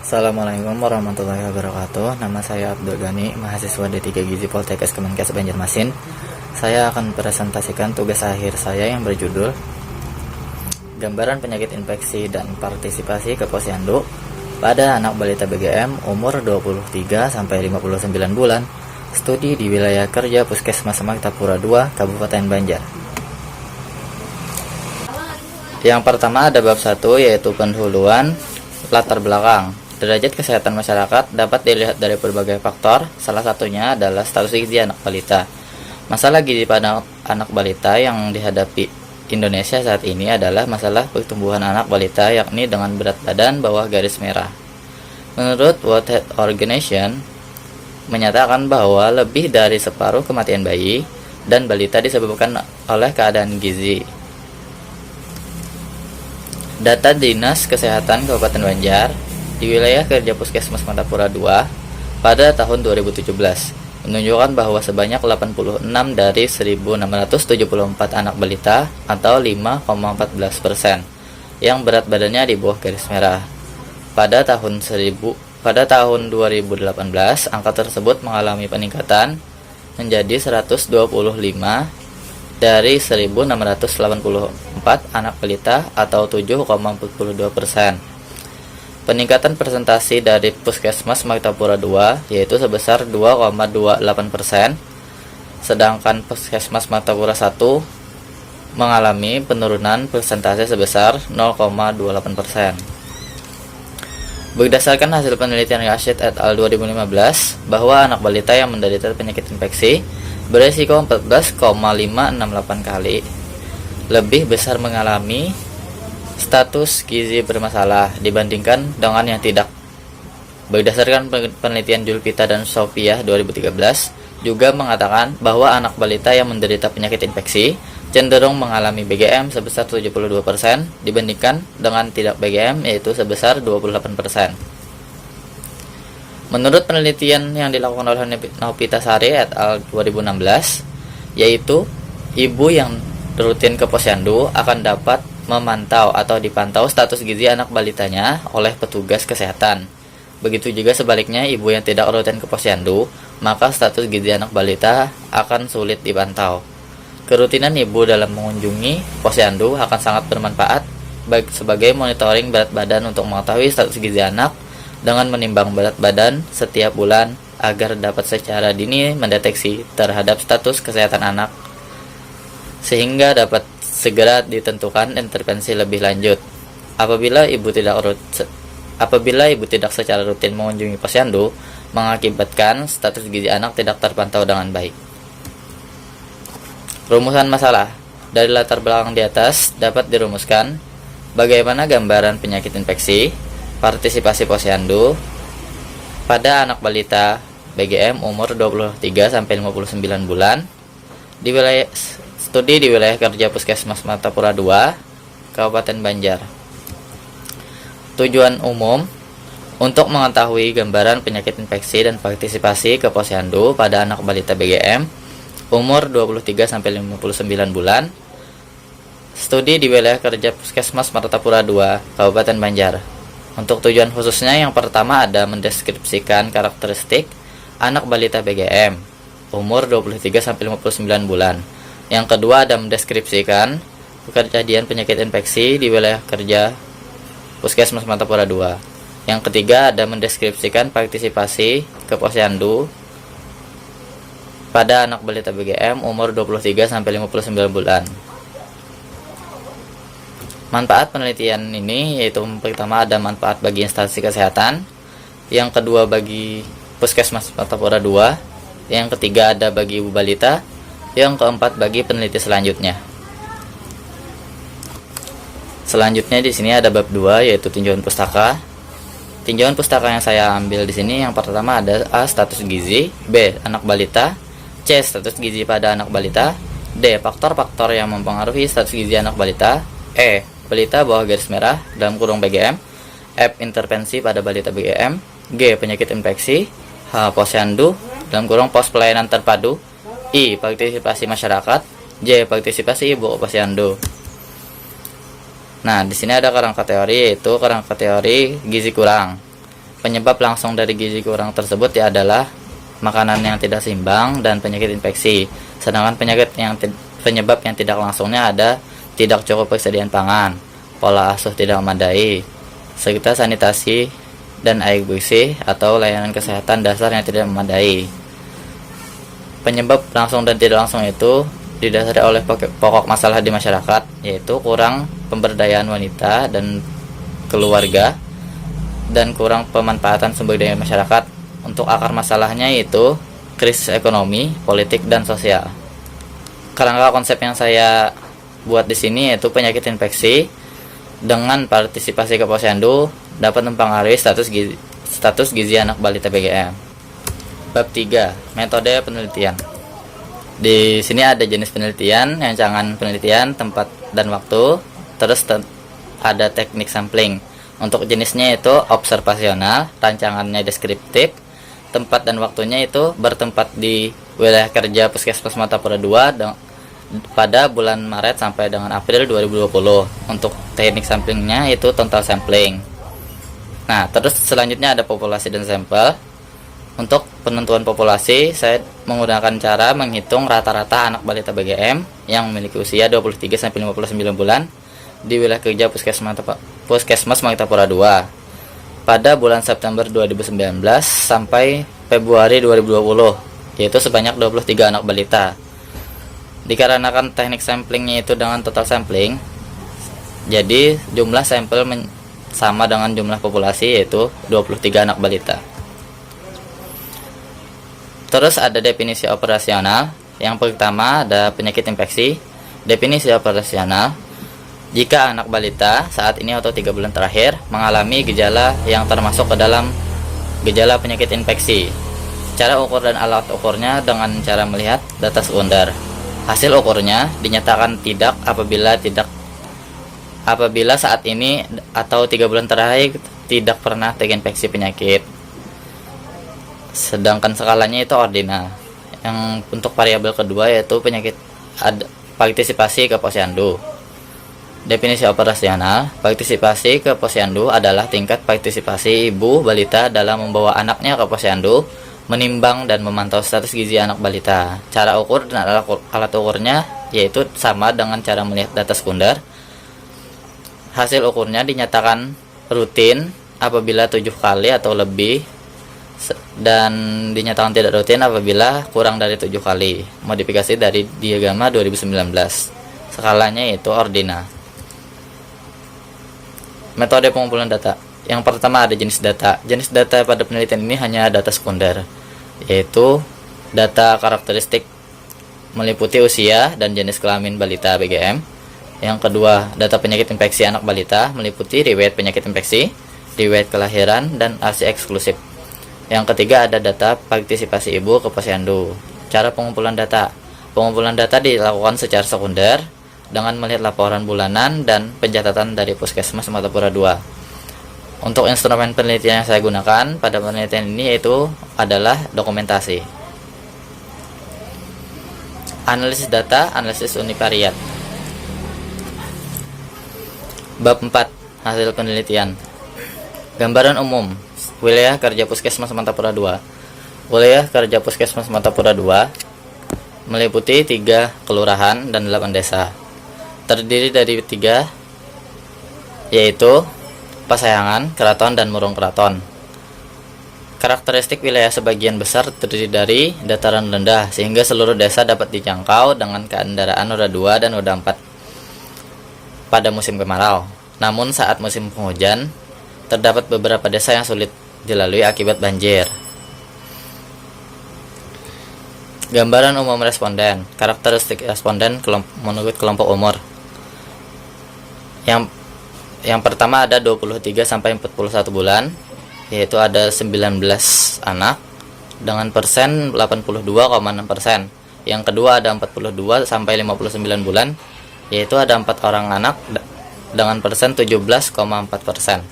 Assalamualaikum warahmatullahi wabarakatuh. Nama saya Abdul Ghani, mahasiswa D3 Gizi Poltekkes Kemenkes Banjarmasin. Saya akan presentasikan tugas akhir saya yang berjudul Gambaran Penyakit Infeksi dan Partisipasi ke Posyandu pada anak balita BGM umur 23 sampai 59 bulan. Studi di wilayah kerja Puskesmas Martapura II, Kabupaten Banjar. Yang pertama ada bab 1, yaitu pendahuluan latar belakang. Derajat kesehatan masyarakat dapat dilihat dari berbagai faktor, salah satunya adalah status gizi anak balita. Masalah gizi pada anak balita yang dihadapi Indonesia saat ini adalah masalah pertumbuhan anak balita, yakni dengan berat badan bawah garis merah. Menurut World Health Organization, menyatakan bahwa lebih dari separuh kematian bayi dan balita disebabkan oleh keadaan gizi. Data Dinas Kesehatan Kabupaten Banjar di wilayah kerja Puskesmas Martapura II pada tahun 2017 menunjukkan bahwa sebanyak 86 dari 1.674 anak balita atau 5,14% yang berat badannya di bawah garis merah. Pada tahun 2018, angka tersebut mengalami peningkatan menjadi 125 dari 1.684 anak balita atau 7,42%. Peningkatan presentasi dari Puskesmas Martapura II yaitu sebesar 2,28%, sedangkan Puskesmas Martapura I mengalami penurunan persentase sebesar 0,28%. Berdasarkan hasil penelitian Rashid et al. 2015, bahwa anak balita yang menderita penyakit infeksi beresiko 14,568 kali lebih besar mengalami status gizi bermasalah dibandingkan dengan yang tidak. Berdasarkan penelitian Julpita dan Sofiah 2013 juga mengatakan bahwa anak balita yang menderita penyakit infeksi cenderung mengalami BGM sebesar 72% dibandingkan dengan tidak BGM, yaitu sebesar 28%. Menurut penelitian yang dilakukan oleh Novitasari et al. 2016, yaitu ibu yang rutin ke posyandu akan dapat memantau atau dipantau status gizi anak balitanya oleh petugas kesehatan. Begitu juga sebaliknya, ibu yang tidak rutin ke posyandu, maka status gizi anak balita akan sulit dipantau. Kerutinan ibu dalam mengunjungi posyandu akan sangat bermanfaat baik sebagai monitoring berat badan untuk mengetahui status gizi anak dengan menimbang berat badan setiap bulan agar dapat secara dini mendeteksi terhadap status kesehatan anak sehingga dapat segera ditentukan intervensi lebih lanjut. Apabila ibu tidak secara rutin mengunjungi posyandu, mengakibatkan status gizi anak tidak terpantau dengan baik. Rumusan masalah dari latar belakang di atas dapat dirumuskan bagaimana gambaran penyakit infeksi, partisipasi posyandu pada anak balita BGM umur 23 sampai 59 bulan di wilayah studi di wilayah kerja Puskesmas Martapura II, Kabupaten Banjar. Tujuan umum untuk mengetahui gambaran penyakit infeksi dan partisipasi ke posyandu pada anak balita BGM umur 23 sampai 59 bulan. Studi di wilayah kerja Puskesmas Martapura II, Kabupaten Banjar. Untuk tujuan khususnya, yang pertama ada mendeskripsikan karakteristik anak balita BGM umur 23 sampai 59 bulan. Yang kedua ada mendeskripsikan kejadian penyakit infeksi di wilayah kerja Puskesmas Martapura II. Yang ketiga ada mendeskripsikan partisipasi ke posyandu pada anak balita BGM umur 23 sampai 59 bulan. Manfaat penelitian ini yaitu pertama ada manfaat bagi instansi kesehatan, yang kedua bagi Puskesmas Martapura II, yang ketiga ada bagi ibu balita, yang keempat bagi peneliti selanjutnya. Selanjutnya di sini ada bab 2 yaitu tinjauan pustaka. Tinjauan pustaka yang saya ambil di sini yang pertama ada A. Status gizi, B. Anak balita, C. Status gizi pada anak balita, D. Faktor-faktor yang mempengaruhi status gizi anak balita, E. Balita bawah garis merah dalam kurung BGM, F. Intervensi pada balita BGM, G. Penyakit infeksi, H. Posyandu dalam kurung pos pelayanan terpadu, I. Partisipasi masyarakat, J. Partisipasi ibu posyandu. Nah, di sini ada kerangka teori, yaitu kerangka teori gizi kurang. Penyebab langsung dari gizi kurang tersebut adalah makanan yang tidak seimbang dan penyakit infeksi. Sedangkan penyebab yang tidak langsungnya ada tidak cukup persediaan pangan, pola asuh tidak memadai, serta sanitasi dan air bersih atau layanan kesehatan dasar yang tidak memadai. Penyebab langsung dan tidak langsung itu didasari oleh pokok masalah di masyarakat, yaitu kurang pemberdayaan wanita dan keluarga dan kurang pemanfaatan sumber daya masyarakat. Untuk akar masalahnya yaitu krisis ekonomi, politik, dan sosial. Kerangka konsep yang saya buat di sini yaitu penyakit infeksi dengan partisipasi ke posyandu dapat mempengaruhi status gizi anak balita BGM. Bab 3, metode penelitian. Di sini ada jenis penelitian, rancangan penelitian, tempat dan waktu, terus ada teknik sampling. Untuk jenisnya itu observasional, rancangannya deskriptif, tempat dan waktunya itu bertempat di wilayah kerja Puskesmas Martapura II pada bulan Maret sampai dengan April 2020. Untuk teknik samplingnya itu total sampling. Nah, terus selanjutnya ada populasi dan sampel. Untuk penentuan populasi, saya menggunakan cara menghitung rata-rata anak balita BGM yang memiliki usia 23 sampai 59 bulan di wilayah kerja Puskesmas Martapura II pada bulan September 2019 sampai Februari 2020, yaitu sebanyak 23 anak balita. Dikarenakan teknik samplingnya itu dengan total sampling, jadi jumlah sampel sama dengan jumlah populasi, yaitu 23 anak balita. Terus ada definisi operasional. Yang pertama ada penyakit infeksi. Definisi operasional: jika anak balita saat ini atau 3 bulan terakhir mengalami gejala yang termasuk ke dalam gejala penyakit infeksi. Cara ukur dan alat ukurnya dengan cara melihat data sekunder. Hasil ukurnya dinyatakan tidak apabila saat ini atau 3 bulan terakhir tidak pernah terinfeksi penyakit. Sedangkan skalanya itu ordinal. Yang untuk variabel kedua yaitu partisipasi ke posyandu. Definisi operasional: partisipasi ke posyandu adalah tingkat partisipasi ibu balita dalam membawa anaknya ke posyandu, menimbang dan memantau status gizi anak balita. Cara ukur dan alat ukurnya yaitu sama dengan cara melihat data sekunder. Hasil ukurnya dinyatakan rutin apabila 7 kali atau lebih, dan dinyatakan tidak rutin apabila kurang dari 7 kali. Modifikasi dari diagram 2019. Skalanya yaitu ordinal. Metode pengumpulan data. Yang pertama ada jenis data. Jenis data pada penelitian ini hanya data sekunder, yaitu data karakteristik meliputi usia dan jenis kelamin balita BGM. Yang kedua, data penyakit infeksi anak balita meliputi riwayat penyakit infeksi, riwayat kelahiran, dan ASI eksklusif. Yang ketiga ada data partisipasi ibu ke posyandu. Cara pengumpulan data. Pengumpulan data dilakukan secara sekunder dengan melihat laporan bulanan dan pencatatan dari Puskesmas Martapura II. Untuk instrumen penelitian yang saya gunakan pada penelitian ini yaitu adalah dokumentasi. Analisis data, analisis univariat. Bab 4, hasil penelitian. Gambaran umum wilayah kerja Puskesmas Martapura II. Wilayah kerja Puskesmas Martapura II meliputi 3 kelurahan dan 8 desa. Terdiri dari 3, yaitu Pasayangan, Keraton, dan Murung Keraton. Karakteristik wilayah sebagian besar terdiri dari dataran rendah, sehingga seluruh desa dapat dijangkau dengan kendaraan roda 2 dan roda 4 pada musim kemarau. Namun saat musim penghujan, terdapat beberapa desa yang sulit dilalui akibat banjir. Gambaran umum responden. Karakteristik responden menurut kelompok umur. Yang pertama ada 23 sampai 41 bulan, yaitu ada 19 anak dengan persen 82,6%. Yang kedua ada 42 sampai 59 bulan, yaitu ada 4 orang anak dengan persen 17,4%.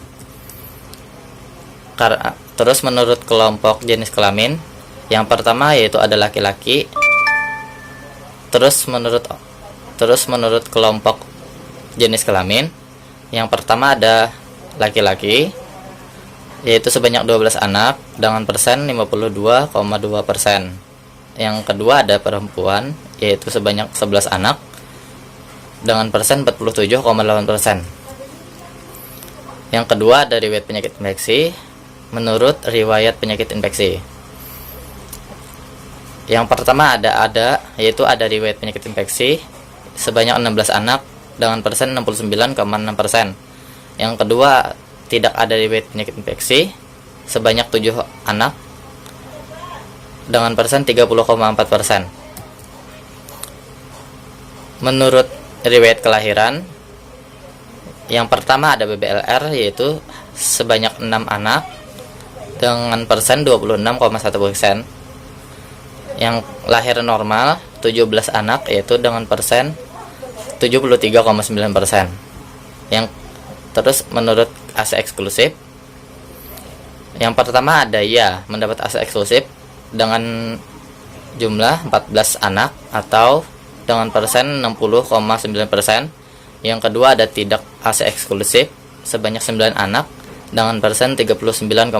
Terus menurut kelompok jenis kelamin, yang pertama yaitu ada laki-laki. Terus menurut kelompok jenis kelamin, yang pertama ada laki-laki. yaitu sebanyak 12 anak dengan persen 52,2%. Yang kedua ada perempuan, yaitu sebanyak 11 anak dengan persen 47,8%. Yang kedua ada riwayat penyakit infeksi menurut riwayat penyakit infeksi. Yang pertama ada yaitu ada riwayat penyakit infeksi sebanyak 16 anak dengan persen 69,6%. Yang kedua tidak ada riwayat penyakit infeksi sebanyak 7 anak dengan persen 30,4%. Menurut riwayat kelahiran, yang pertama ada BBLR yaitu sebanyak 6 anak dengan persen 26,1%. Yang lahir normal 17 anak yaitu dengan persen 73,9%. Yang terus menurut AC eksklusif, yang pertama ada mendapat AC eksklusif dengan jumlah 14 anak atau dengan persen 60,9%. Yang kedua ada tidak AC eksklusif sebanyak 9 anak dengan persen 39,1%.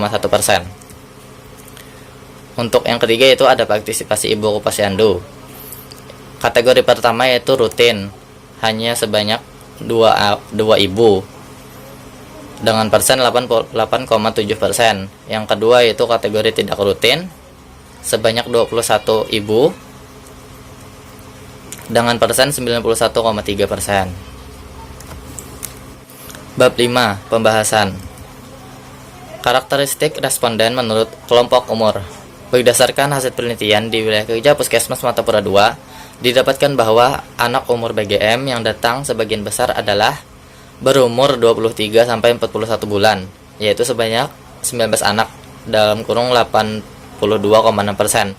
Untuk yang ketiga itu ada partisipasi ibu ke posyandu. Kategori pertama yaitu rutin, hanya sebanyak 2 ibu dengan persen 88,7%. Yang kedua yaitu kategori tidak rutin, sebanyak 21 ibu dengan persen 91,3%. Bab 5. Pembahasan. Karakteristik responden menurut kelompok umur. Berdasarkan hasil penelitian di wilayah kerja Puskesmas Martapura II, didapatkan bahwa anak umur BGM yang datang sebagian besar adalah berumur 23 sampai 41 bulan, yaitu sebanyak 19 anak dalam kurung 82,6%.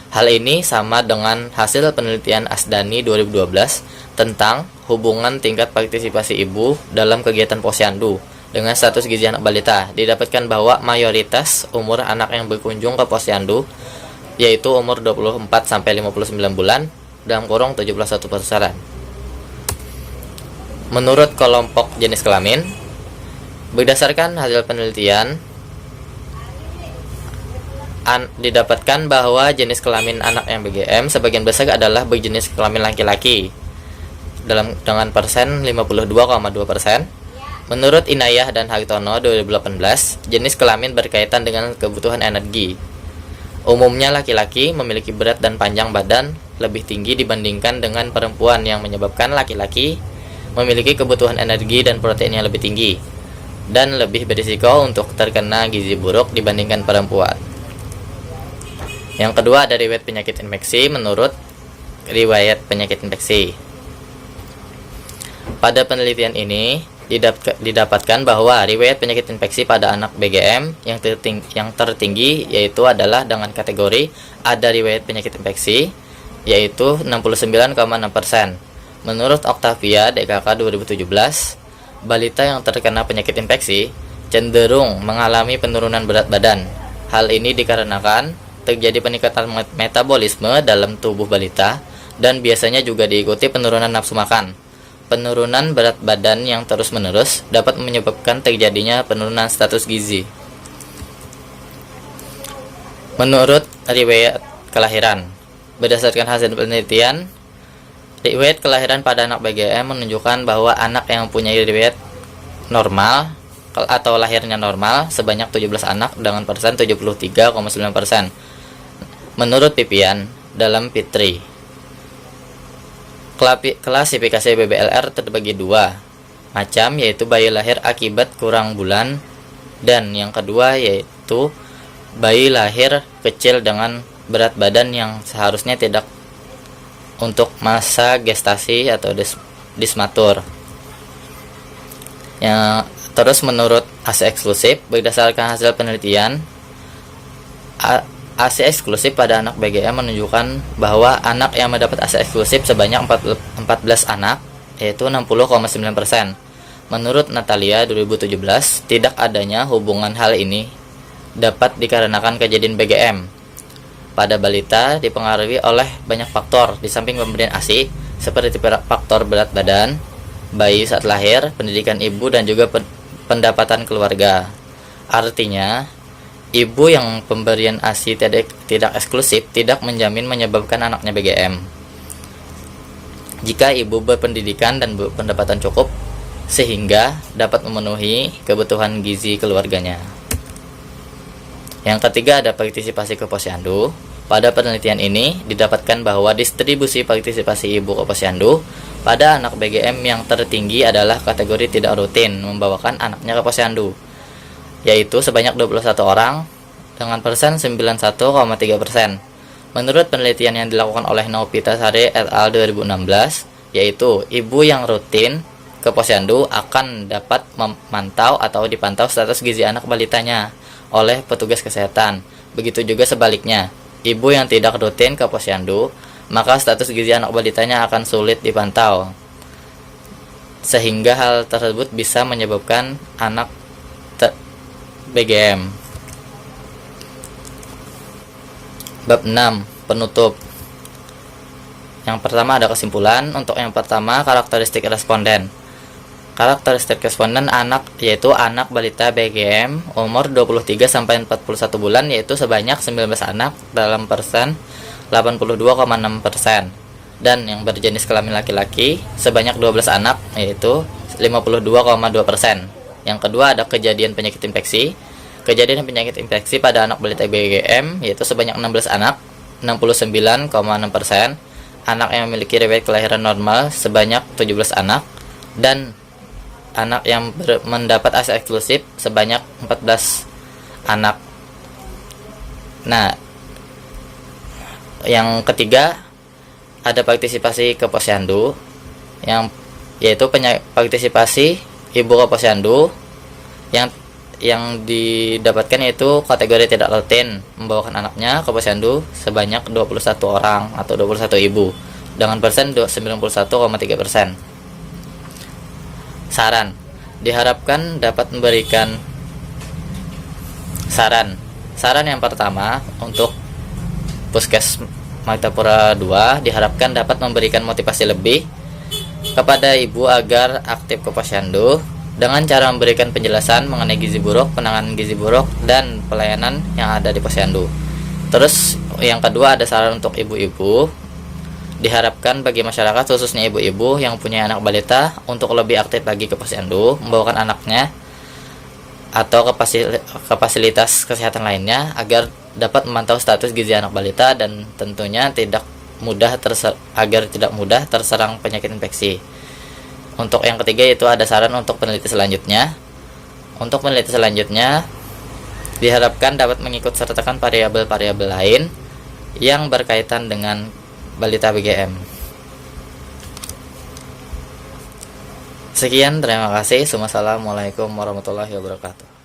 Hal ini sama dengan hasil penelitian Asdani 2012 tentang hubungan tingkat partisipasi ibu dalam kegiatan posyandu dengan status gizi anak balita. Didapatkan bahwa mayoritas umur anak yang berkunjung ke posyandu yaitu umur 24 sampai 59 bulan dalam kurung 71%. Menurut kelompok jenis kelamin, berdasarkan hasil penelitian didapatkan bahwa jenis kelamin anak yang BGM sebagian besar adalah berjenis kelamin laki-laki dengan persen 52,2%. Menurut Inayah dan Hartono 2018, jenis kelamin berkaitan dengan kebutuhan energi. Umumnya laki-laki memiliki berat dan panjang badan lebih tinggi dibandingkan dengan perempuan, yang menyebabkan laki-laki memiliki kebutuhan energi dan protein yang lebih tinggi dan lebih berisiko untuk terkena gizi buruk dibandingkan perempuan. Yang kedua ada riwayat penyakit infeksi menurut riwayat penyakit infeksi. Pada penelitian ini didapatkan bahwa riwayat penyakit infeksi pada anak BGM yang tertinggi yaitu adalah dengan kategori ada riwayat penyakit infeksi yaitu 69,6%. Menurut Octavia DKK 2017, balita yang terkena penyakit infeksi cenderung mengalami penurunan berat badan. Hal ini dikarenakan terjadi peningkatan metabolisme dalam tubuh balita dan biasanya juga diikuti penurunan nafsu makan. Penurunan berat badan yang terus-menerus dapat menyebabkan terjadinya penurunan status gizi. Menurut riwayat kelahiran, berdasarkan hasil penelitian, riwayat kelahiran pada anak BGM menunjukkan bahwa anak yang punya riwayat normal atau lahirnya normal sebanyak 17 anak dengan persen 73,9%. Menurut Pipian dalam Fitri, klasifikasi BBLR terbagi 2 macam, yaitu bayi lahir akibat kurang bulan, dan yang kedua yaitu bayi lahir kecil dengan berat badan yang seharusnya tidak untuk masa gestasi atau dismatur. Terus menurut AC eksklusif, berdasarkan hasil penelitian, AC eksklusif pada anak BGM menunjukkan bahwa anak yang mendapat AC eksklusif sebanyak 14 anak, yaitu 60,9%. Menurut Natalia 2017, tidak adanya hubungan hal ini dapat dikarenakan kejadian BGM pada balita dipengaruhi oleh banyak faktor di samping pemberian ASI, seperti faktor berat badan bayi saat lahir, pendidikan ibu, dan juga pendapatan keluarga. Artinya, ibu yang pemberian ASI tidak eksklusif tidak menjamin menyebabkan anaknya BGM. Jika ibu berpendidikan dan berpendapatan cukup sehingga dapat memenuhi kebutuhan gizi keluarganya. Yang ketiga ada partisipasi ke posyandu. Pada penelitian ini didapatkan bahwa distribusi partisipasi ibu ke posyandu pada anak BGM yang tertinggi adalah kategori tidak rutin membawakan anaknya ke posyandu, yaitu sebanyak 21 orang dengan persen 91,3%. Menurut penelitian yang dilakukan oleh Naupitasari et al. 2016, yaitu ibu yang rutin ke posyandu akan dapat memantau atau dipantau status gizi anak balitanya oleh petugas kesehatan. Begitu juga sebaliknya, ibu yang tidak rutin ke posyandu, maka status gizi anak balitanya akan sulit dipantau, sehingga hal tersebut bisa menyebabkan anak BGM. Bab 6. Penutup. Yang pertama ada kesimpulan. Untuk yang pertama, karakteristik responden. Karakteristik responden anak yaitu anak balita BGM umur 23 sampai 41 bulan yaitu sebanyak 19 anak dalam persen 82,6%. Dan yang berjenis kelamin laki-laki sebanyak 12 anak yaitu 52,2%. Yang kedua ada kejadian penyakit infeksi. Kejadian penyakit infeksi pada anak balita BGM yaitu sebanyak 16 anak, 69,6%. Anak yang memiliki riwayat kelahiran normal sebanyak 17 anak, dan anak yang mendapat ASI eksklusif sebanyak 14 anak. Nah, yang ketiga ada partisipasi ke posyandu, yaitu partisipasi ibu ke posyandu yang didapatkan yaitu kategori tidak rutin membawakan anaknya ke posyandu sebanyak 21 orang atau 21 ibu dengan persen 91,3%. Saran. Diharapkan dapat memberikan saran yang pertama untuk Puskes Martapura 2 diharapkan dapat memberikan motivasi lebih kepada ibu agar aktif ke posyandu dengan cara memberikan penjelasan mengenai gizi buruk, penanganan gizi buruk, dan pelayanan yang ada di posyandu. Terus yang kedua ada saran untuk ibu-ibu. Diharapkan bagi masyarakat khususnya ibu-ibu yang punya anak balita untuk lebih aktif lagi ke posyandu, membawakan anaknya atau ke fasilitas kesehatan lainnya agar dapat memantau status gizi anak balita dan tentunya agar tidak mudah terserang penyakit infeksi. Untuk yang ketiga itu ada saran untuk peneliti selanjutnya. Untuk peneliti selanjutnya diharapkan dapat mengikut sertakan variabel-variabel lain yang berkaitan dengan balita BGM. Sekian, terima kasih. Wassalamualaikum warahmatullahi wabarakatuh.